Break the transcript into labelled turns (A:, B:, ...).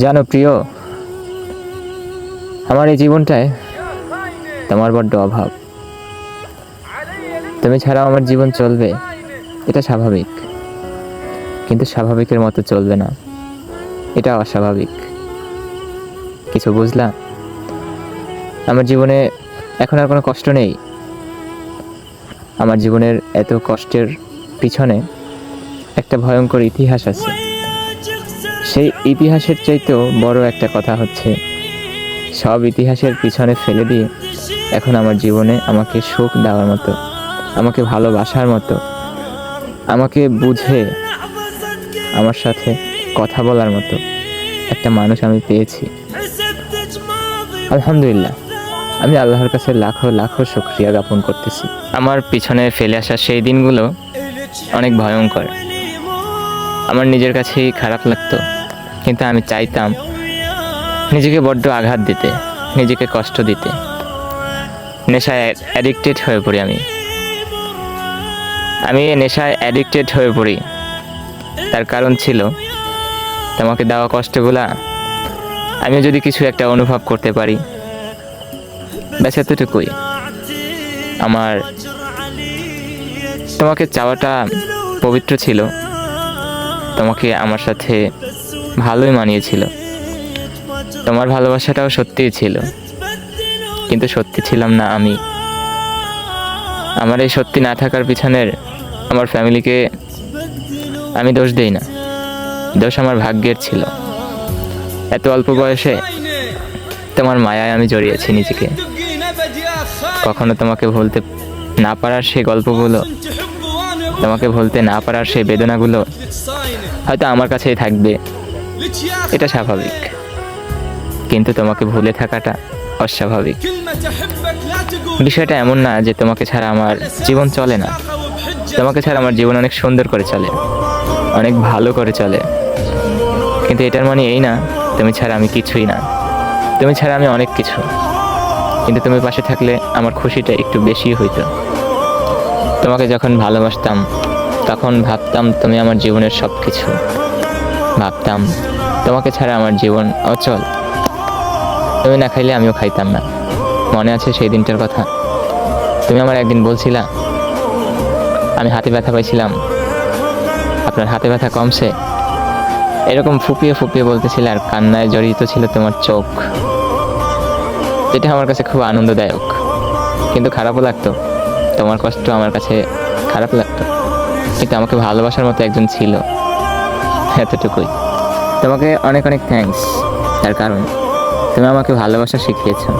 A: জানো প্রিয়, আমার এই জীবনটায় তোমার বড্ড অভাব। তুমি ছাড়াও আমার জীবন চলবে, এটা স্বাভাবিক, কিন্তু স্বাভাবিকের মতো চলবে না, এটা অস্বাভাবিক। কিছু বুঝলা? আমার জীবনে এখন আর কোনো কষ্ট নেই। আমার জীবনের এত কষ্টের পিছনে একটা ভয়ঙ্কর ইতিহাস আছে। সেই ইতিহাসের চাইতেও বড় একটা কথা হচ্ছে, সব ইতিহাসের পিছনে ফেলে দিয়ে এখন আমার জীবনে আমাকে সুখ দেওয়ার মতো, আমাকে ভালোবাসার মতো, আমাকে বুঝে আমার সাথে কথা বলার মতো একটা মানুষ আমি পেয়েছি। আলহামদুলিল্লাহ, আমি আল্লাহর কাছে লাখো লাখো শুকরিয়া জ্ঞাপন করতেছি। আমার পিছনে ফেলে আসা সেই দিনগুলো অনেক ভয়ঙ্কর। আমার নিজের কাছেই খারাপ লাগতো, কিন্তু আমি চাইতাম নিজেকে বড্ড আঘাত দিতে, নিজেকে কষ্ট দিতে। নেশায় অ্যাডিক্টেড হয়ে পড়ি আমি নেশায় অ্যাডিক্টেড হয়ে পড়ি। তার কারণ ছিল তোমাকে দেওয়া কষ্টগুলা আমি যদি কিছু একটা অনুভব করতে পারি, ব্যাস এতটুকুই। আমার তোমাকে চাওয়াটা পবিত্র ছিল, তোমাকে আমার সাথে ভালোই মানিয়েছিল, তোমার ভালোবাসাটাও সত্যিই ছিল, কিন্তু সত্যি ছিলাম না আমি। আমার এই সত্যি না থাকার পিছনের আমার ফ্যামিলিকে আমি দোষ দেই না, দোষ আমার ভাগ্যের ছিল। এত অল্প বয়সে তোমার মায়ায় আমি জড়িয়েছি নিজেকে। কখনো তোমাকে ভুলতে না পারার সেই গল্পগুলো, তোমাকে ভুলতে না পারার সেই বেদনাগুলো হয়তো আমার কাছেই থাকবে, এটা স্বাভাবিক, কিন্তু তোমাকে ভুলে থাকাটা অস্বাভাবিক। বিষয়টা এমন না যে তোমাকে ছাড়া আমার জীবন চলে না, তোমাকে ছাড়া আমার জীবন অনেক সুন্দর করে চলে, অনেক ভালো করে চলে, কিন্তু এটার মানে এই না তুমি ছাড়া আমি কিছুই না। তুমি ছাড়া আমি অনেক কিছু, কিন্তু তুমি পাশে থাকলে আমার খুশিটা একটু বেশি হইতো। তোমাকে যখন ভালোবাসতাম তখন ভাবতাম তুমি আমার জীবনের সব কিছু, ভাবতাম তোমাকে ছাড়া আমার জীবন অচল। তুমি না খাইলে আমিও খাইতাম না। মনে আছে সেই দিনটার কথা? তুমি আমার একদিন বলছিলা আমি হাতে ব্যথা পাইছিলাম, আপনার হাতে ব্যথা কমছে, এরকম ফুপিয়ে ফুপিয়ে বলতেছিলে, আর কান্নায় জড়িত ছিল তোমার চোখ। এটা আমার কাছে খুব আনন্দদায়ক, কিন্তু খারাপও লাগতো। তোমার কষ্ট আমার কাছে খারাপ লাগতো, কিন্তু আমাকে ভালোবাসার মতো একজন ছিল, এতটুকুই। তোমাকে অনেক অনেক থ্যাঙ্কস, তার কারণ তুমি আমাকে ভালোবাসা শিখিয়েছো।